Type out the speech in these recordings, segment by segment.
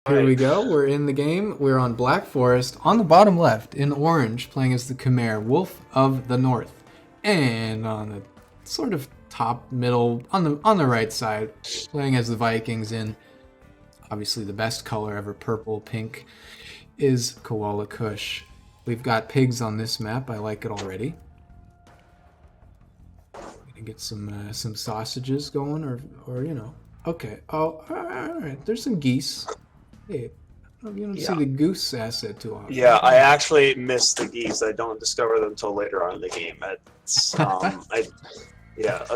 Here Right. we go. We're in the game. We're on Black Forest on the bottom left in orange, playing as the Khmer, Wolf of the North, and on the sort of top middle on the right side, playing as the Vikings in obviously the best color ever, purple pink, is Koala Kush. We've got pigs on this map. I like it already. Gonna get some sausages going, or you know. Okay. Oh, all right. There's some geese. Hey, you don't see Yeah. the goose asset too often. Yeah, I actually miss the geese. I don't discover them until later on in the game. It's yeah,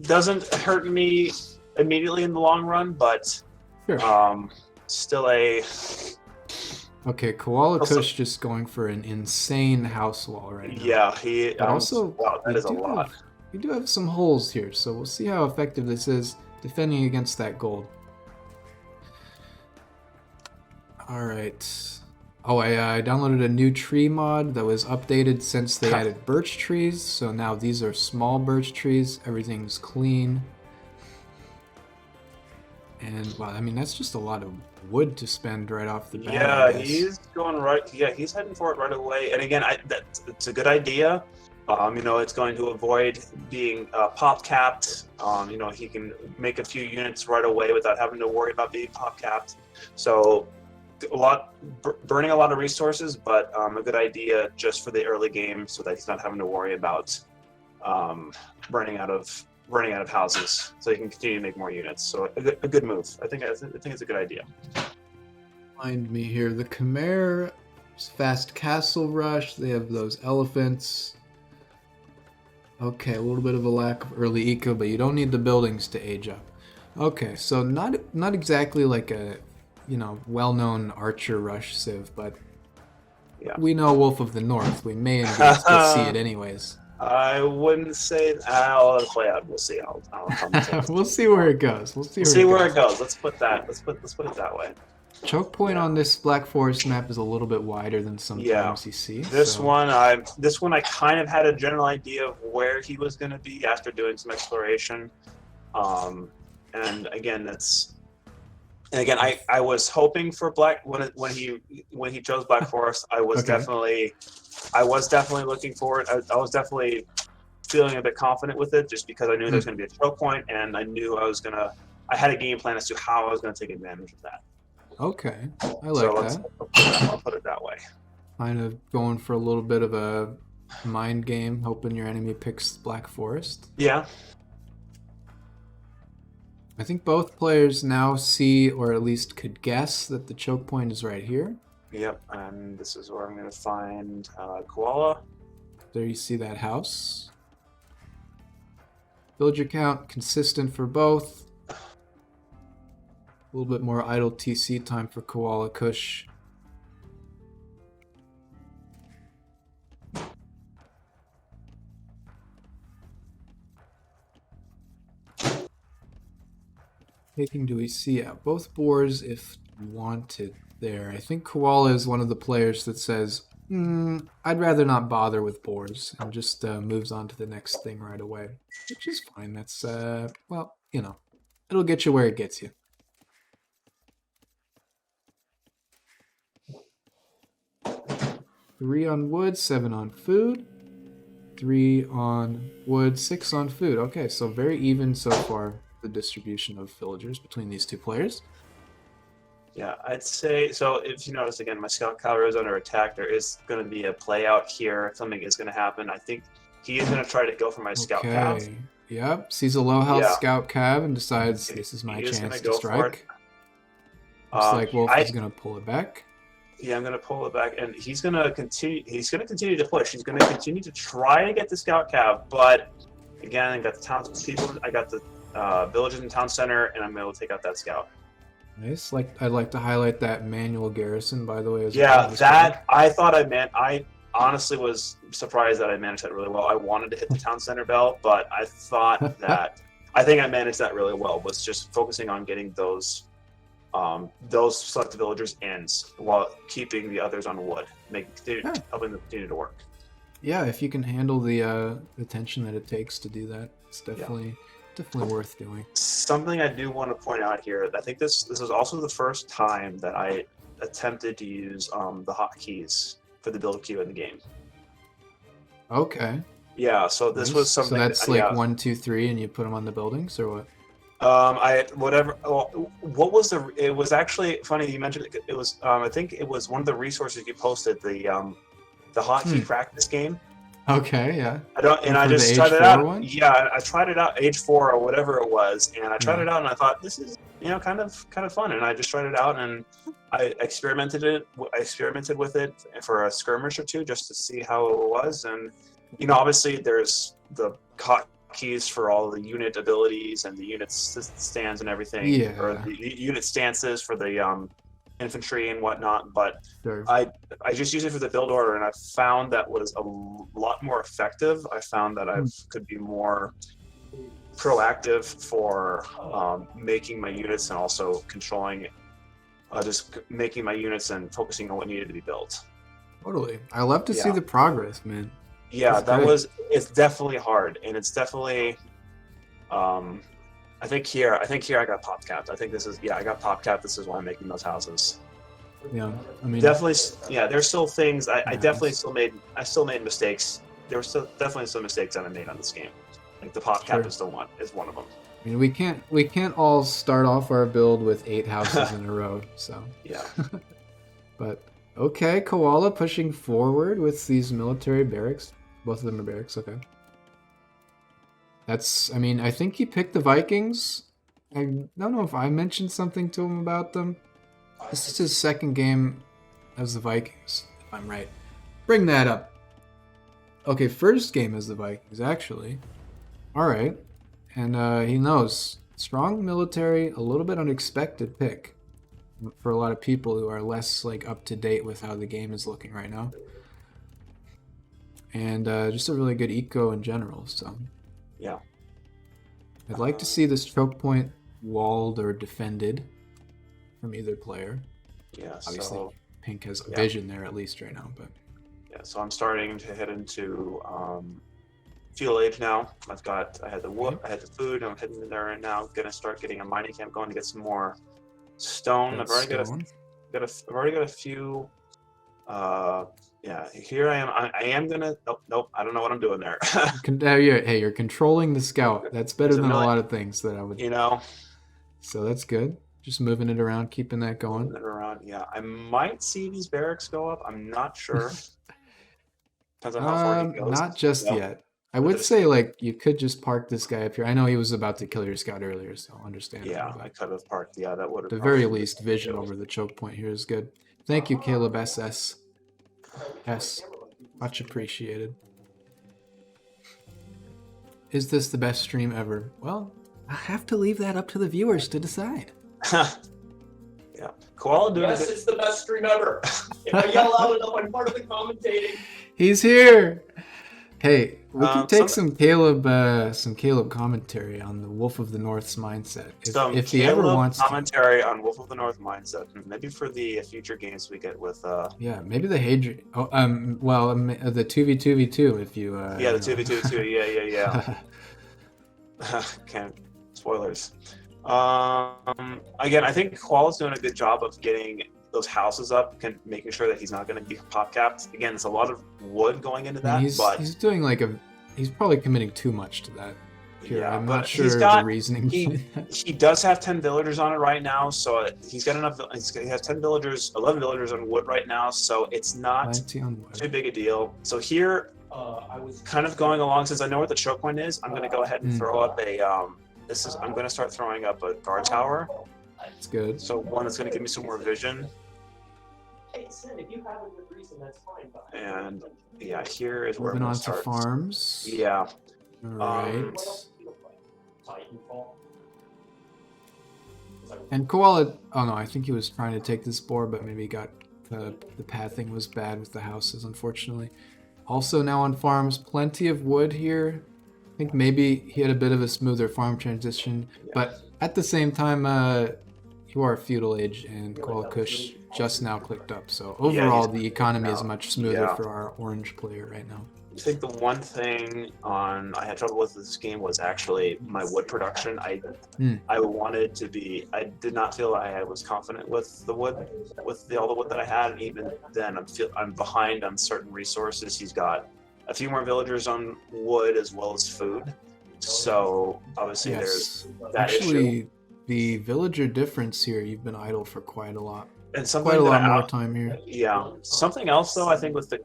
doesn't hurt me immediately in the long run, but Sure. um, still a Okay, Koala also, Kush just going for an insane house wall right now. yeah. He But also, wow, we that is a do lot. have we do have some holes here, so we'll see how effective this is defending against that gold. All right. Oh, I downloaded a new tree mod that was updated since they added birch trees. So now these are small birch trees. Everything's clean. And wow, I mean that's just a lot of wood to spend right off the bat, I Yeah, guess. he's going right. Yeah, he's heading for it right away. And again, it's a good idea. It's going to avoid being pop capped. He can make a few units right away without having to worry about being pop capped. So, burning a lot of resources, but a good idea just for the early game, so that he's not having to worry about um, running out of houses, so he can continue to make more units. So, a good move. I think it's a good idea. Find me here. The Khmer, fast castle rush. They have those elephants. Okay, a little bit of a lack of early eco, but you don't need the buildings to age up. Okay, so not exactly like a, well-known archer rush civ, but Yeah. we know Wolf of the North. We may indeed still see it anyways. I wouldn't say I'll let it play out. We'll see. I'll say We'll see where it goes. We'll see we'll where see it where it goes. goes. Let's put it that way. Choke point Yeah. on this Black Forest map is a little bit wider than Yeah. sometimes you see. This So one I kind of had a general idea of where he was going to be after doing some exploration. Um, and again, I was hoping for Black when he chose Black Forest. okay. I was definitely looking for it. I was definitely feeling a bit confident with it, just because I knew there was Hmm. going to be a choke point, and I knew I had a game plan as to how I was going to take advantage of that. Okay. I So like that. I'll put it that way. Kind of going for a little bit of a mind game, hoping your enemy picks Black Forest. Yeah. I think both players now see, or at least could guess, that the choke point is right here. Yep. And this is where I'm going to find Koala. There you see that house. Villager count consistent for both. A little bit more idle TC time for Koala Kush. Taking do we see out both boars if wanted there. I think Koala is one of the players that says, I'd rather not bother with boars, and just moves on to the next thing right away, which is fine. That's, well, it'll get you where it gets you. Three on wood, 7 on food. 3 on wood, 6 on food. Okay, so very even so far, the distribution of villagers between these two players. Yeah, I'd say so. If you notice again, my scout cavalry is under attack. There is going to be a play out here. Something is going to happen. I think he is going to try to go for my scout cav. Okay. Yep. Sees a low health Yeah. scout cab and decides this is my He is chance gonna to go for strike. Looks like Wolf I is gonna pull it back. Yeah, I'm going to pull it back, and he's going to continue. He's going to continue to push. He's going to continue to try to get the scout cav, but again, I got the townspeople. I got the villages in town center, and I'm able to take out that scout. Nice. I'd like to highlight that manual garrison, by the way, as Yeah, well. that I thought I honestly was surprised that I managed that really well. I wanted to hit the town center bell, but I thought that I think I managed that really well. Was just focusing on getting those select villagers ends while keeping the others on wood, helping them continue to work. Yeah, if you can handle the tension that it takes to do that, it's definitely definitely worth doing. Something I do want to point out here. I think this is also the first time that I attempted to use the hotkeys for the build queue in the game. Okay. Yeah, so this was something. So that's that, like yeah. 1, 2, 3, and you put them on the buildings, or what? What was the? It was actually funny you mentioned it. It was I think it was one of the resources you posted, the hotkey practice game. Okay, yeah. I just tried it out. One? Yeah, I tried it out, age 4 or whatever it was, and I tried it out, and I thought this is kind of fun, and I just tried it out, and I experimented with it for a skirmish or two just to see how it was, and obviously there's the hotkeys for all the unit abilities and the unit stands and everything, or the unit stances for the infantry and whatnot, but sure. I just use it for the build order, and I found that was a lot more effective. I found that I could be more proactive for making my units and also controlling, just making my units and focusing on what needed to be built. Totally. I love to see the progress, man. Yeah, it's definitely hard, and it's definitely I think here I got pop capped. I think I got pop capped. This is why I'm making those houses. Yeah, I mean, definitely. Yeah, there's still things I definitely still made mistakes. There were still definitely some mistakes that I made on this game. Like the pop cap is one of them. I mean, we can't all start off our build with 8 houses in a row. So yeah. But okay, Koala pushing forward with these military barracks. Both of them are barracks. Okay. I mean, I think he picked the Vikings. I don't know if I mentioned something to him about them. This is his second game as the Vikings, if I'm right. Bring that up. Okay, first game as the Vikings, actually. Alright. And he knows. Strong military, a little bit unexpected pick for a lot of people who are less up to date with how the game is looking right now. And just a really good eco in general, so... Yeah. I'd like to see this choke point walled or defended from either player. Yeah, obviously Pink has a vision there at least right now, but yeah, so I'm starting to head into fuel age now. I had the wood, I had the food, I'm heading in there and now gonna start getting a mining camp going to get some more stone. I've already got a few here I am. I am gonna. Nope. I don't know what I'm doing there. Hey, you're controlling the scout. That's better than a lot of things that I would. So that's good. Just moving it around, keeping that going. Moving it around. Yeah, I might see these barracks go up. I'm not sure. Depends on how far he goes. Not just yet. I would say you could just park this guy up here. I know he was about to kill your scout earlier, so I'll understand. Yeah, I could have parked. Yeah, that would have. At the very least, vision over the choke point here is good. Thank you, Caleb SS. Yes, much appreciated. Is this the best stream ever? Well, I have to leave that up to the viewers to decide. Yeah, Koala doing Yes, it's the best stream ever. If I yell out enough, I'm part of the commentating. He's here. Hey, we can take some Caleb commentary on the Wolf of the North's mindset. If he ever wants commentary on Wolf of the North mindset, maybe for the future games we get with. Yeah, maybe the Hadrian. The 2v2v2 if you. Yeah, the 2v2v2. Yeah. Can't spoilers. Again, I think Koala's doing a good job of getting those houses up, making sure that he's not going to be pop capped. Again, it's a lot of wood going into that. He's doing he's probably committing too much to that. Here. Yeah, I'm not sure the reasoning. He does have 10 villagers on it right now, so he's got enough. He has 10 villagers, 11 villagers on wood right now, so it's not too big a deal. So here, I was kind of going along since I know where the choke point is. I'm going to go ahead and throw up I'm going to start throwing up a guard tower. That's good. So one that's going to give me some more vision. Hey, Sin, if you have a good reason, that's fine. And yeah, here is where moving I'm on going to start. To farms. Yeah. All right. And Koala, oh no, I think he was trying to take this board, but maybe got the pathing was bad with the houses, unfortunately. Also now on farms, plenty of wood here. I think maybe he had a bit of a smoother farm transition, but at the same time, you are feudal age and Koala just now clicked up, so overall the economy is much smoother for our orange player right now. I think the one thing I had trouble with this game was actually my wood production. I wanted to be. I did not feel I was confident with the wood, all the wood that I had. And even then, I'm behind on certain resources. He's got a few more villagers on wood as well as food. So obviously there's that Actually, issue. the villager difference here, you've been idle for quite a lot. And Quite a lot more time here. Yeah. Something else though, I think with the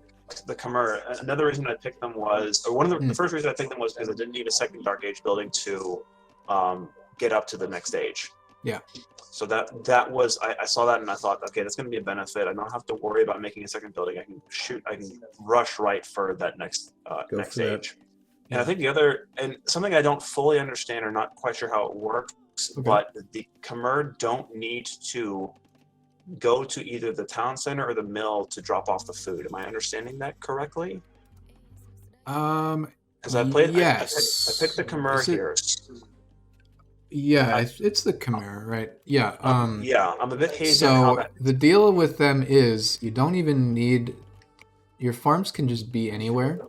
Khmer, another reason I picked them was, or one of the first reason I picked them was because I didn't need a second Dark Age building to get up to the next stage. Yeah. So that was, I saw that and I thought, okay, that's going to be a benefit. I don't have to worry about making a second building. I can rush right for that next stage. And I think and something I don't fully understand or not quite sure how it works, but the Khmer don't need to go to either the town center or the mill to drop off the food. Am I understanding that correctly? Because Yes. I picked the Khmer here. Yeah, it's the Khmer, right? Yeah. Yeah, I'm a bit hazy. So the deal with them is you don't even need, your farms can just be anywhere.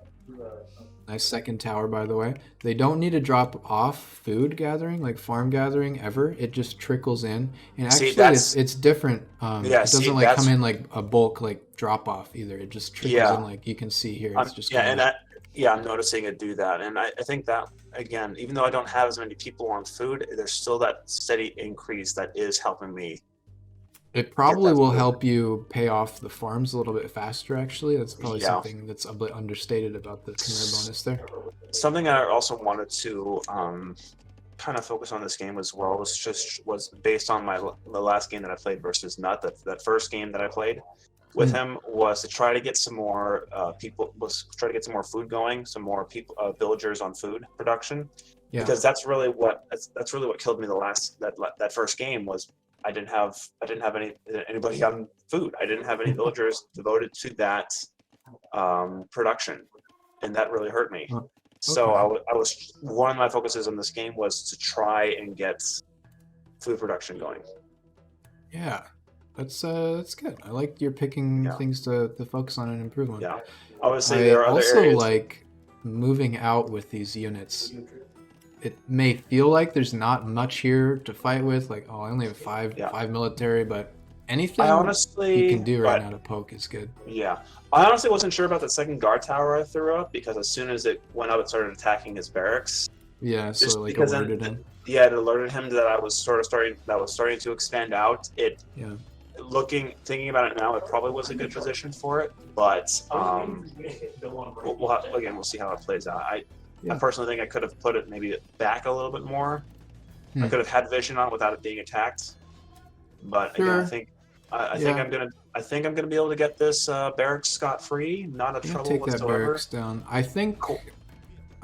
Nice second tower, by the way. They don't need to drop off food gathering, like farm gathering, ever. It just trickles in, and actually, it's different. It doesn't come in like a bulk like drop off either. It just trickles in, like you can see here. It's just I'm noticing it do that, and I think that again, even though I don't have as many people on food, there's still that steady increase that is helping me. It probably will help you pay off the farms a little bit faster, actually. That's probably something that's a bit understated about the Khmer bonus there. Something I also wanted to kind of focus on this game as well was based on the last game that I played versus Nut. That first game that I played with him was to try to get some more try to get some more food going, some more villagers on food production. Yeah. Because that's really what killed me that first game was. I didn't have anybody on food. I didn't have any villagers devoted to that production, and that really hurt me. Okay. So I was one of my focuses on this game was to try and get food production going. Yeah, that's good. I like you're picking things to focus on and improve on. Yeah, obviously there are other areas. Also like moving out with these units. It may feel like there's not much here to fight with, like, I only have five military, but anything you can do right now to poke is good. Yeah. I honestly wasn't sure about the second guard tower I threw up, because as soon as it went up, it started attacking his barracks. Yeah, so like alerted him. Yeah, it alerted him that I was starting to expand out. Thinking about it now, it probably was a good position for it, but we'll see how it plays out. I personally think I could have put it maybe back a little bit more. I could have had vision on it without it being attacked. But again, I think I'm gonna be able to get this barracks scot-free, not a trouble take whatsoever. That barracks down. I think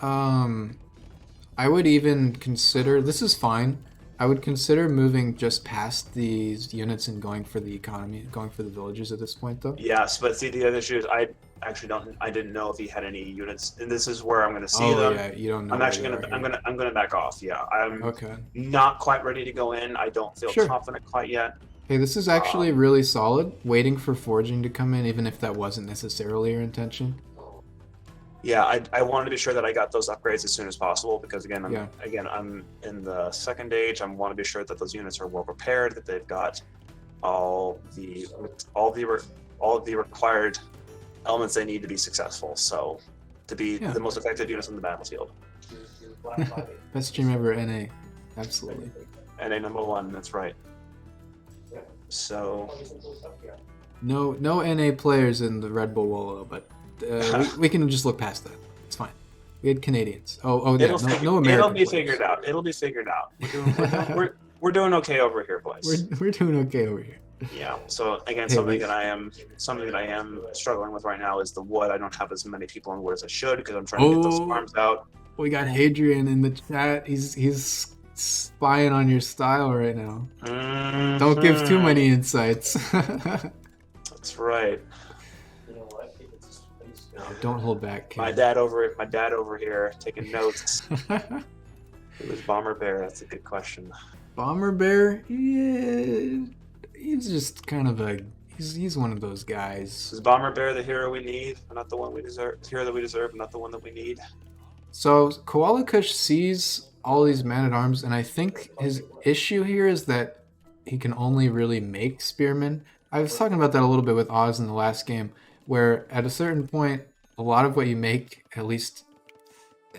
I would even consider, this is fine. I would consider moving just past these units and going for the economy, going for the villages at this point, though. Yes, but see, the other issue is I didn't know if he had any units, and this is where I'm going to see them. Yeah, you don't know. I'm gonna back off. Yeah, I'm not quite ready to go in. I don't feel confident quite yet. Hey, this is actually really solid. Waiting for foraging to come in, even if that wasn't necessarily your intention. Yeah, I wanted to be sure that I got those upgrades as soon as possible, because again, I'm in the second age. I want to be sure that those units are well prepared, that they've got all the required elements they need to be successful. So, to be the most effective units on the battlefield. Best stream ever, NA. Absolutely. NA #1. That's right. So. No NA players in the Red Bull Wolo, but. We can just look past that. It's fine. We had Canadians. No American. It'll be figured out. It'll be figured out. We're doing okay over here, boys. We're doing okay over here. Yeah. So again, something that I am struggling with right now is the wood. I don't have as many people on wood as I should, because I'm trying to get those farms out. We got Hadrian in the chat. He's spying on your style right now. Mm-hmm. Don't give too many insights. That's right. Don't hold back, kid. My dad over here taking notes. Who was Bomber Bear? That's a good question. Bomber Bear? Yeah, he's just kind of He's one of those guys. Is Bomber Bear the hero we need, and not the one we deserve? The hero that we deserve, and not the one that we need. So Koala Kush sees all these man-at-arms, and I think his issue here is that he can only really make spearmen. I was talking about that a little bit with Oz in the last game, where at a certain point, a lot of what you make, at least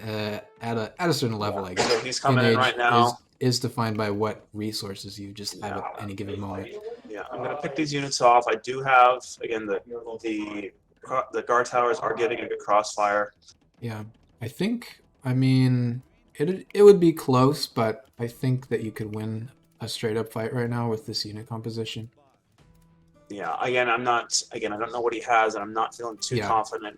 at a certain level, I guess, So he's coming in right now. is defined by what resources you just have at any given moment. Yeah, I'm gonna pick these units off. I do have again the guard towers are getting a good crossfire. Yeah, I mean, it would be close, but I think that you could win a straight up fight right now with this unit composition. Yeah, again, I don't know what he has, and I'm not feeling too confident.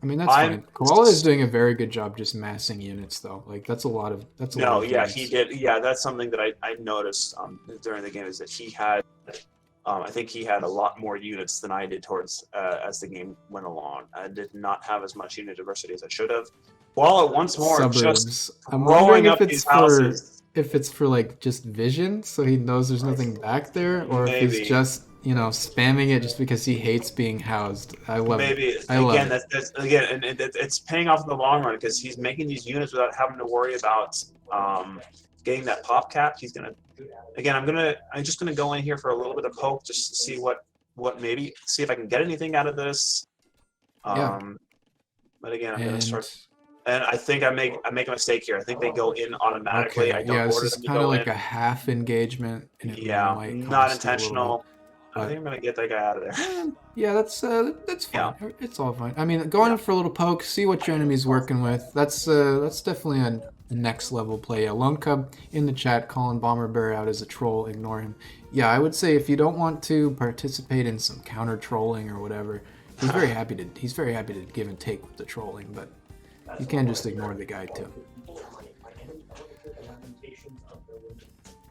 I mean, that's fine. Koala is doing a very good job just massing units, though. Like, that's a lot of he did. Yeah, that's something that I noticed during the game is that he had, I think he had a lot more units than I did towards as the game went along. I did not have as much unit diversity as I should have. While once more, suburbs. just I'm growing wondering up these houses. if it's for like just vision, so he knows there's nothing back there, or if he's just spamming it just because he hates being housed. I love it. I love it. That's again, and it's paying off in the long run because he's making these units without having to worry about getting that pop cap. He's gonna, again, I'm just gonna go in here for a little bit of poke just to see what maybe see if I can get anything out of this. But again, I'm gonna start. And I think I make a mistake here. I think they go in automatically. Okay. I don't this is kind of like a half engagement. And not intentional. I think I'm gonna get that guy out of there. Yeah, that's fine. Yeah. It's all fine. I mean, going in for a little poke, see what your enemy's working with. That's definitely a next level play. Yeah, Lone Cub in the chat calling Bomber Bear out as a troll. Ignore him. Yeah, I would say if you don't want to participate in some counter trolling or whatever, he's very happy to give and take with the trolling, but you can't just ignore the guy too.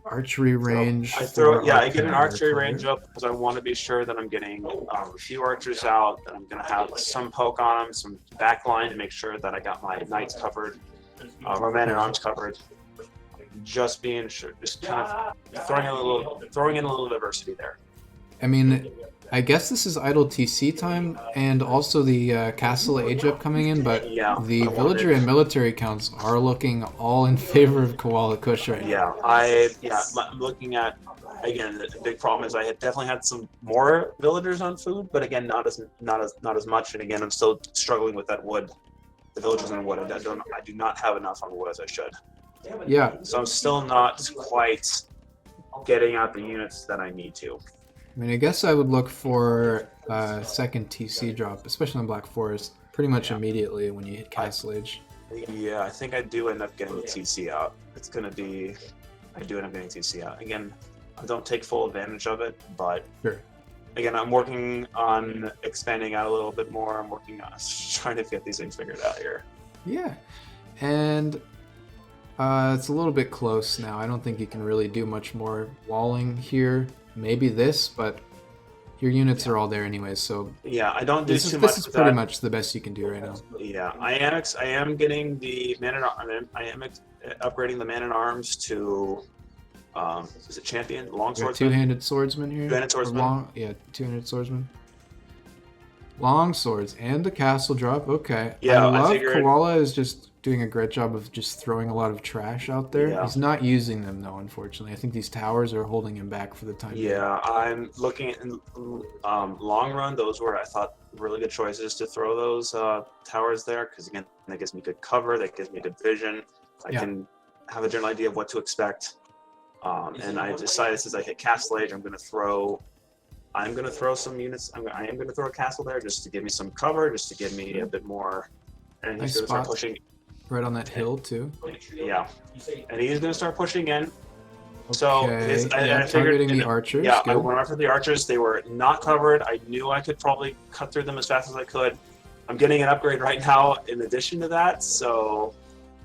Archery range. I get an archery range up because I want to be sure that I'm getting a few archers out, that I'm going to have some poke on them, some backline to make sure that I got my knights covered, my man-at-arms covered. Just being sure, just kind of throwing in a little diversity there. I mean, I guess this is idle TC time and also the castle age up coming in, but the villager and military counts are looking all in favor of Koala Kush right now. I'm looking at, again, the big problem is I had definitely had some more villagers on food, but again, not as much. And again, I'm still struggling with that wood, the villagers on wood. I do not have enough on wood as I should. Yeah. So I'm still not quite getting out the units that I need to. I mean, I guess I would look for a second TC drop, especially on Black Forest, pretty much immediately when you hit Castle Age. Yeah, I think I do end up getting the TC out. I do end up getting TC out. Again, I don't take full advantage of it, but again, I'm working on expanding out a little bit more. I'm working on trying to get these things figured out here. Yeah, and it's a little bit close now. I don't think you can really do much more walling here. Maybe this, but your units are all there anyway, so I don't do too much. This is pretty much the best you can do right now. Yeah, I am getting the I am upgrading the man-at-arms to is it champion longsword? Two-handed swordsman here. Two-handed swordsman. Two-handed swordsman. Long swords and the castle drop. Okay. Yeah, I love Koala is just doing a great job of just throwing a lot of trash out there. Yeah. He's not using them though, unfortunately. I think these towers are holding him back for the time being. Yeah, I'm looking in long run. Those were, I thought, really good choices to throw those towers there because again, that gives me good cover. That gives me good vision. I can have a general idea of what to expect. And I decided since I hit Castle Age, I'm going to throw some units. I am going to throw a castle there just to give me some cover, just to give me a bit more. And he's going to start pushing. Right on that hill too. Yeah, and he's going to start pushing in. Okay. So I figured the archers. Yeah, I went after the archers. They were not covered. I knew I could probably cut through them as fast as I could. I'm getting an upgrade right now in addition to that. So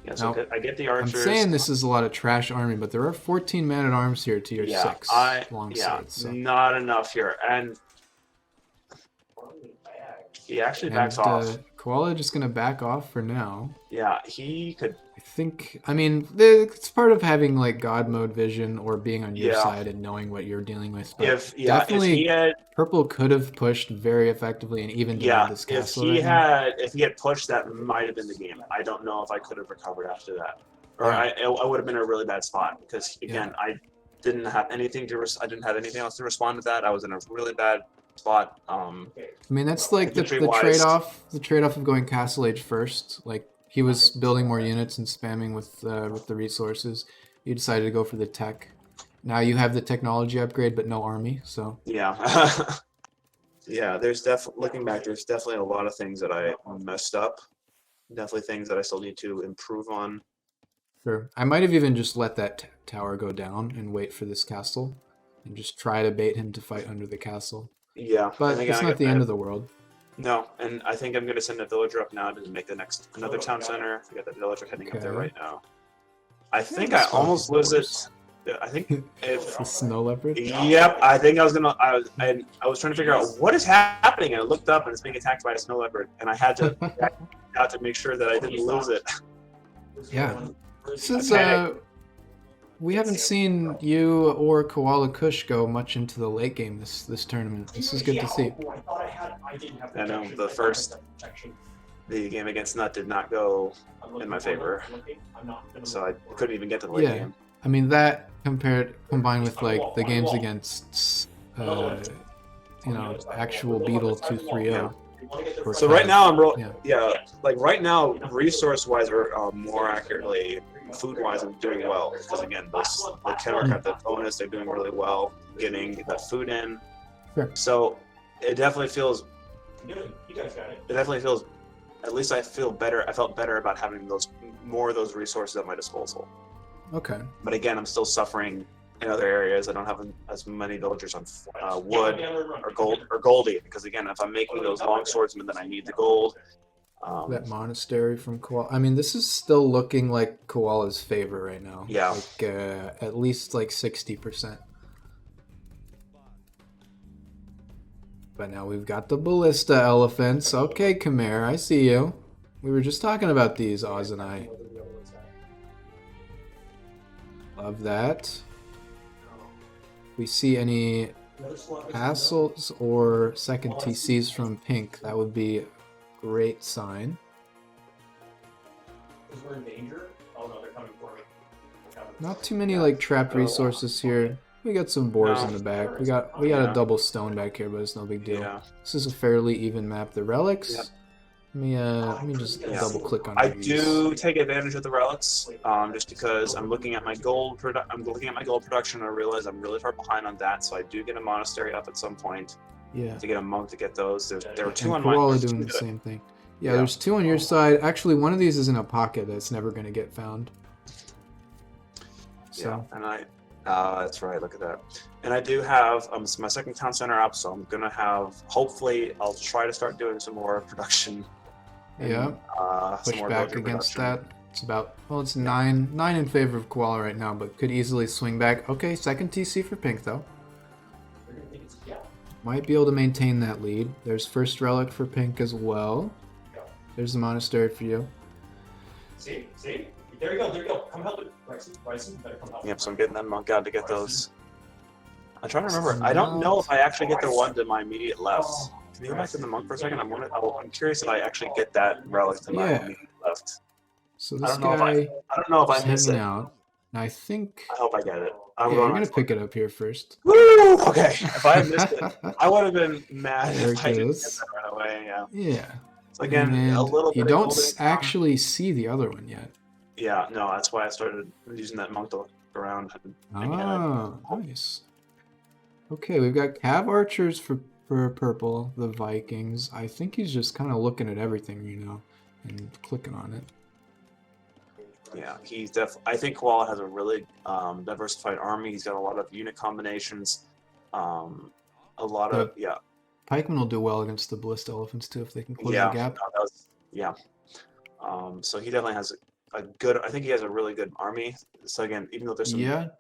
I get the archers. I'm saying this is a lot of trash army, but there are 14 man-at-arms here to your 6 longswords. So. Not enough here. And he actually backs off. Koala just gonna back off for now. Yeah, he could. I think, I mean, it's part of having like God mode vision or being on your Yeah. side and knowing what you're dealing with. But If definitely, he had, purple could have pushed very effectively and even denied this if castle he right now. had pushed, that might have been the game. I don't know if I could have recovered after that, or Yeah. I would have been in a really bad spot because again, Yeah. I didn't have anything else to respond to that. I was in a really bad spot. I mean, that's like the infantry-wise. trade-off of going Castle Age first. Like he was building more units and spamming with the resources. You decided to go for the tech. Now you have the technology upgrade, but no army. So Yeah. Yeah, looking back, there's definitely a lot of things that I messed up. Definitely things that I still need to improve on. sure, I might have even just let that tower go down and wait for this castle, and just try to bait him to fight under the castle. Yeah, But and again, it's not the end of the world. No, and I think I'm going to send a villager up now to make another town center. I got that villager heading up there Okay. right now. I think I almost lose it. I think It's the snow leopard. Yep, I think I was gonna. I was trying to figure out what is happening, and I looked up and it's being attacked by a snow leopard, and I had to make sure that I didn't lose it. Yeah. This is we haven't seen you or Koala Kush go much into the late game this tournament. This is good to see. I know the game against Nut did not go in my favor, so I couldn't even get to the late game. I mean that combined with like the games against actual Beetle 230. So right now I'm like right now resource-wise or more accurately food-wise I'm doing well because again the Kenworth got the bonus, they're doing really well getting that food in. Sure. So it definitely feels at least I felt better about having more of those resources at my disposal. Okay. But again, I'm still suffering in other areas. I don't have as many villagers on wood or goldie because again, if I'm making those long swordsmen, then I need the gold. That monastery from Koala. I mean, this is still looking like Koala's favor right now. Yeah. Like at least like 60%. But now we've got the ballista elephants. Okay, Khmer, I see you. We were just talking about these, Oz and I. Love that. We see any castles or second TCs from Pink, that would be a great sign. Not too many like trapped resources here. We got some boars in the back. We got a double stone back here, but it's no big deal. Yeah. This is a fairly even map. The relics. Yep. Let me just double click on I these. do take advantage of the relics, just because I'm looking at my gold production. And I realize I'm really far behind on that, so I do get a monastery up at some point. Yeah. To get a monk to get those. There were two on We're all mine. doing the same thing. Yeah, there's two on your side. Actually, one of these is in a pocket that's never going to get found. So. Yeah, and that's right. Look at that. And I do have my second town center up, so I'm gonna have. Hopefully, I'll try to start doing some more production. Yeah. Push back against that. It's about it's 9 in favor of Koala right now, but could easily swing back. Okay, second TC for Pink though. Might be able to maintain that lead. There's first relic for Pink as well. There's the monastery for you. See? There you go. Come help it. Bryson, better come help. Yep, so I'm getting that monk out to get those. I'm trying to remember. I don't know if I actually get the one to my immediate left. Can you go back to the monk for a second? I'm curious if I actually get that relic to my immediate left. So this I don't know if I miss it. Out. And I think. I hope I get it. You're gonna pick it up here first. Woo! Okay. If I had missed it, I would have been mad if I didn't get that right away. Yeah. Yeah. So again, a little bit. You don't actually see the other one yet. Yeah, no, that's why I started using that monk to look around. Nice. Okay, we've got Cav Archers for purple, the Vikings. I think he's just kind of looking at everything, and clicking on it. Yeah, he's definitely. I think Koala has a really diversified army. He's got a lot of unit combinations. Pikemen will do well against the ballista elephants too if they can close the gap. So he definitely has a good. I think he has a really good army. So again, even though there's some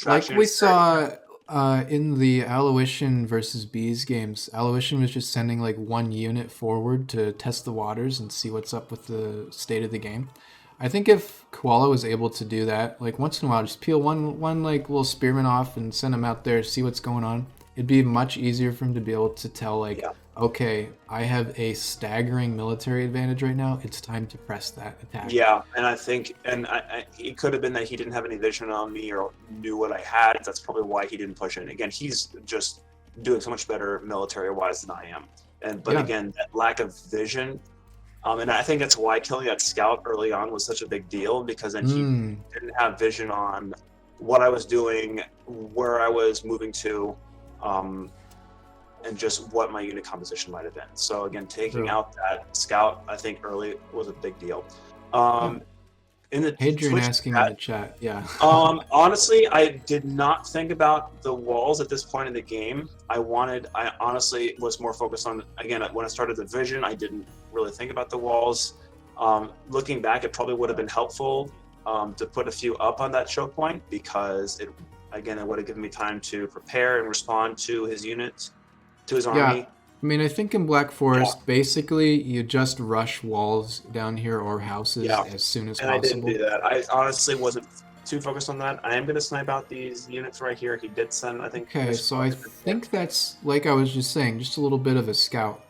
like we saw In the Aloysian versus Bees games, Aloysian was just sending like one unit forward to test the waters and see what's up with the state of the game. I think if Koala was able to do that, like once in a while, just peel one like little spearman off and send him out there, see what's going on. It'd be much easier for him to be able to tell like, Yeah. okay, I have a staggering military advantage right now. It's time to press that attack. Yeah, and I think, it could have been that he didn't have any vision on me or knew what I had. That's probably why he didn't push in. Again, he's just doing so much better military-wise than I am. But Yeah. again, that lack of vision, and I think that's why killing that scout early on was such a big deal, because then he didn't have vision on what I was doing, where I was moving to, and just what my unit composition might have been. So again, taking True. out that scout, I think early was a big deal. In the Hadrian Twitch asking chat, in the chat, yeah. honestly, I did not think about the walls at this point in the game. I honestly was more focused on, again, when I started the vision, I didn't really think about the walls. Looking back, it probably would have been helpful to put a few up on that choke point, because it would have given me time to prepare and respond to his unit, to his army. I mean, I think in Black Forest, basically, you just rush walls down here or houses as soon as And I possible. didn't do that. I honestly wasn't too focused on that. I am going to snipe out these units right here. He did send, I think. Okay, so I think that's, like I was just saying, just a little bit of a scout.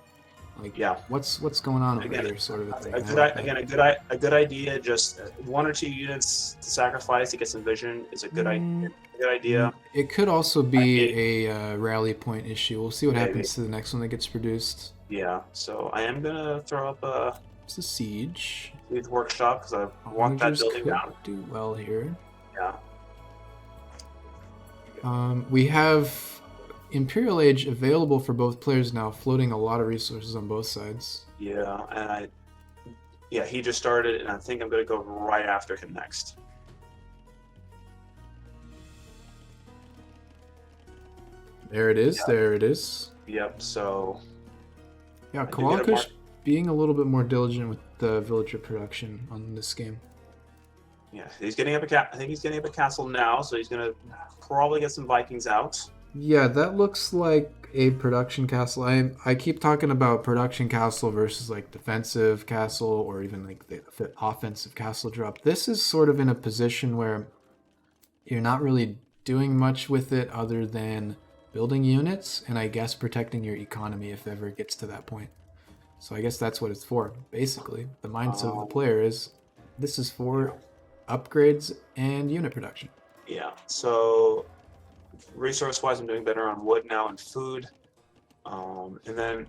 Like, what's going on over here, sort of a thing. A good idea. Just one or two units to sacrifice to get some vision is a good idea. Good idea. It could also be a rally point issue. We'll see what happens to the next one that gets produced. Yeah. So I am gonna throw up it's a siege workshop, because I want that building down. Do well here. Yeah. We have Imperial Age available for both players now, floating a lot of resources on both sides. Yeah, and he just started, and I think I'm gonna go right after him next. There it is. Yeah. There it is. Yep. So. Yeah, Kowalkush being a little bit more diligent with the villager production on this game. Yeah, he's getting up I think he's getting up a castle now, so he's gonna probably get some Vikings out. Yeah, that looks like a production castle. I keep talking about production castle versus like defensive castle, or even like the offensive castle drop. This is sort of in a position where you're not really doing much with it other than building units and I guess protecting your economy if ever it gets to that point. So I guess that's what it's for. Basically, the mindset of the player is this is for upgrades and unit production. Yeah, so resource-wise, I'm doing better on wood now and food. And then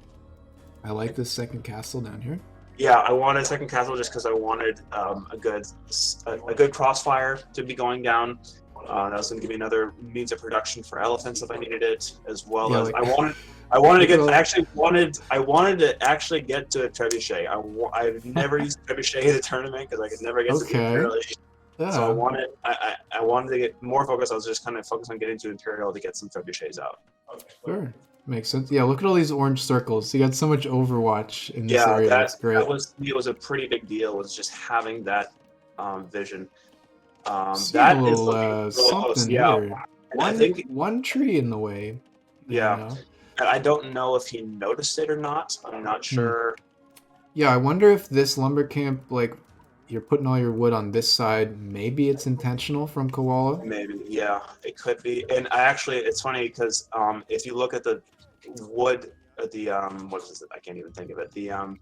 I like this second castle down here. Yeah, I wanted a second castle just because I wanted a good crossfire to be going down. That was going to give me another means of production for elephants if I needed it, as well as I wanted to actually get to a trebuchet. I've never used trebuchet in a tournament because I could never get to the Imperial. Yeah. So I wanted to get more focused. I was just kind of focused on getting to Imperial to get some trebuchets out. Sure. Makes sense. Yeah, look at all these orange circles. You got so much Overwatch in this area. That's great. It was a pretty big deal, was just having that vision. That a little, is something here. I think one tree in the way. Yeah. And I don't know if he noticed it or not. I'm not sure. Yeah, I wonder if this lumber camp, like, you're putting all your wood on this side. Maybe it's intentional from Koala. Maybe, yeah, it could be. And it's funny because if you look at the wood, the what is it? I can't even think of it. The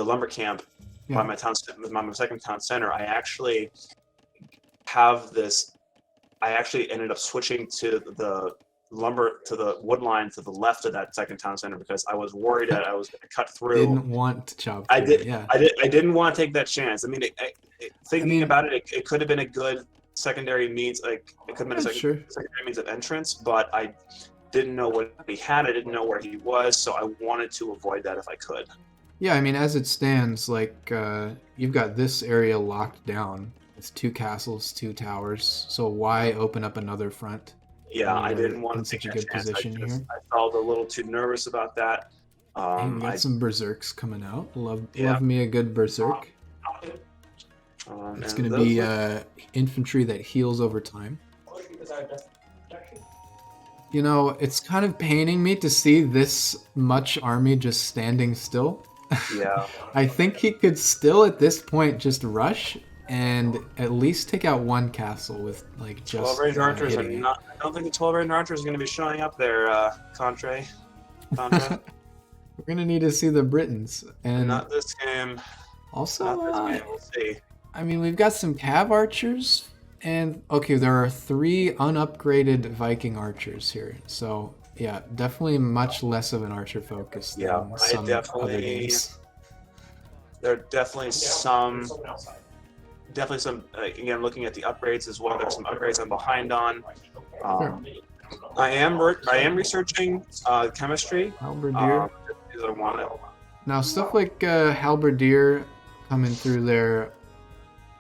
lumber camp by my second town center. I actually have this. I actually ended up switching to the wood line to the left of that second town center because I was worried that I was going to cut through. Didn't want to chop through. I didn't want to take that chance. I mean, thinking about it, it could have been a good secondary means. Like it could have been a secondary means of entrance, but I didn't know what he had. I didn't know where he was, so I wanted to avoid that if I could. Yeah, I mean, as it stands, like you've got this area locked down. It's 2 castles, 2 towers. So why open up another front? Yeah, I didn't want in to such take a good chance. position here. I felt a little too nervous about that. We got some berserks coming out. Love me a good berserk. It's going to be infantry that heals over time. You know, it's kind of paining me to see this much army just standing still. Yeah. I think he could still at this point just rush and at least take out one castle with like 12 just range archers are hitting it. not. I don't think the 12 range archers are going to be showing up there, Contre. Contra. We're gonna need to see the Britons, and Not this game. also, Not this game. We'll see. I mean, we've got some cav archers, and okay, there are 3 unupgraded Viking archers here. So yeah, definitely much less of an archer focus than Yeah, I some other definitely- games. There are definitely some. Definitely some. Again, looking at the upgrades as well. There's some upgrades I'm behind on. I am researching chemistry. Halberdier. Because I want it. Now, stuff like Halberdier coming through there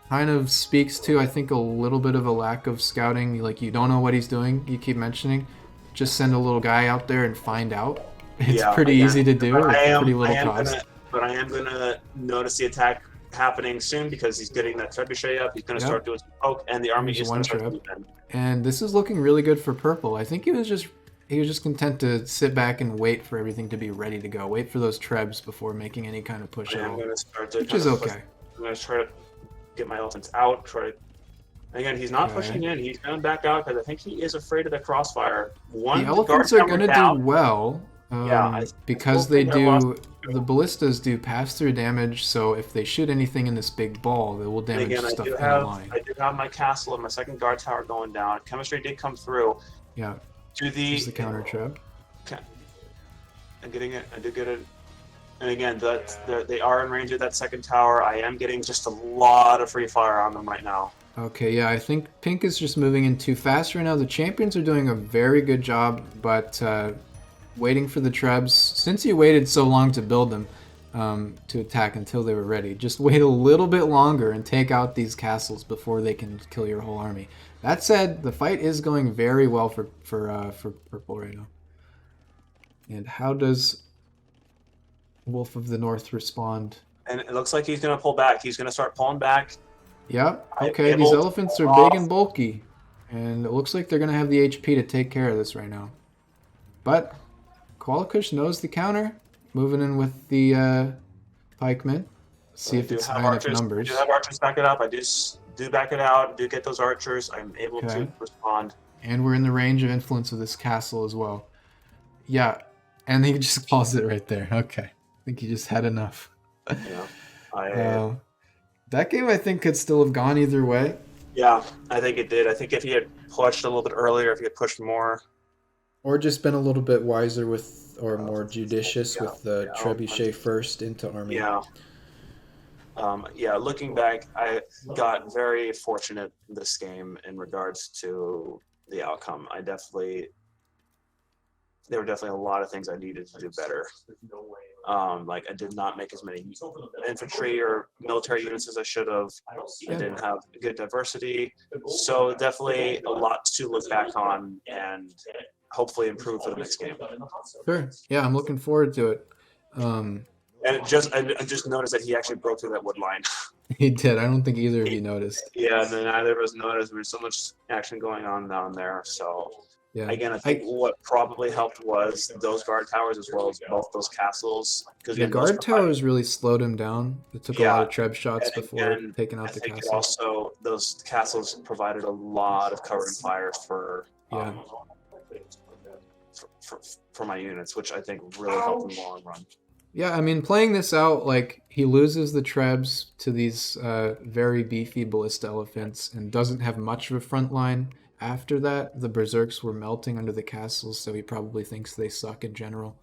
kind of speaks to, I think, a little bit of a lack of scouting. Like, you don't know what he's doing, you keep mentioning. Just send a little guy out there and find out. It's pretty easy to do with pretty little cost. But I am gonna notice the attack happening soon because he's getting that trebuchet up. He's gonna start doing some poke, and the army There's is one gonna start treb. moving. And this is looking really good for purple. I think he was just content to sit back and wait for everything to be ready to go. Wait for those trebs before making any kind of push I at am all. gonna start to Which kind is of okay. I'm gonna try to get my elephants out. Again, he's not Okay. pushing in. He's going back out because I think he is afraid of the crossfire. The elephants are going to do well because they do. The ballistas do pass-through damage, so if they shoot anything in this big ball, they will damage Again, stuff in line. I do have my castle and my second guard tower going down. Chemistry did come through. Yeah. To Here's the counter trap. I'm getting it. I did get it. And again, they are in range of that second tower. I am getting just a lot of free fire on them right now. Okay, yeah, I think Pink is just moving in too fast right now. The champions are doing a very good job, but waiting for the trebs. Since you waited so long to build them to attack until they were ready, just wait a little bit longer and take out these castles before they can kill your whole army. That said, the fight is going very well for purple right now. And how does Wolf of the North respond? And it looks like he's going to pull back. He's going to start pulling back. Yep. Okay, these elephants are big and bulky. And it looks like they're going to have the HP to take care of this right now. But KotL knows the counter. Moving in with the pikemen. See if it's high enough numbers. I do have archers back it up. I do back it out. Do get those archers. I'm able to respond. And we're in the range of influence of this castle as well. Yeah. And he just calls it right there. Okay. I think he just had enough. Yeah. That game, I think, could still have gone either way. Yeah, I think it did. I think if he had pushed a little bit earlier, if he had pushed more. Or just been a little bit wiser with, or more judicious with the trebuchet first into army. Yeah. Looking back, I got very fortunate this game in regards to the outcome. There were definitely a lot of things I needed to do better. Like I did not make as many infantry or military units as I should have. I didn't have good diversity. So definitely a lot to look back on and hopefully improve for the next game. Sure. Yeah, I'm looking forward to it. And I just noticed that he actually broke through that wood line. He did. I don't think either of you noticed. Yeah, and then neither of us noticed. There was so much action going on down there. So yeah. Again, I think what probably helped was those guard towers as well as both those castles. The guard towers really slowed him down. It took a lot of treb shots before taking out the castle. Also, those castles provided a lot of cover and fire for my units, which I think really helped in the long run. Yeah, I mean, playing this out, like, he loses the trebs to these very beefy ballista elephants and doesn't have much of a front line. After that, the berserks were melting under the castles, so he probably thinks they suck in general.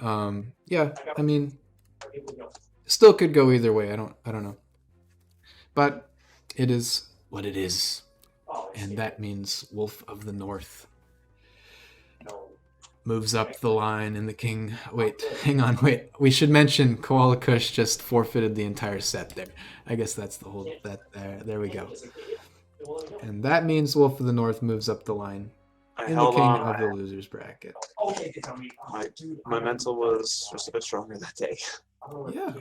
Yeah, I mean, still could go either way. I don't know. But it is what it is. And that means Wolf of the North moves up the line, and the king... Wait, hang on, wait. We should mention KotL just forfeited the entire set there. I guess that's the whole... There we go. And that means Wolf of the North moves up the line in the king of the losers bracket. My mental was just a bit stronger that day. Yeah,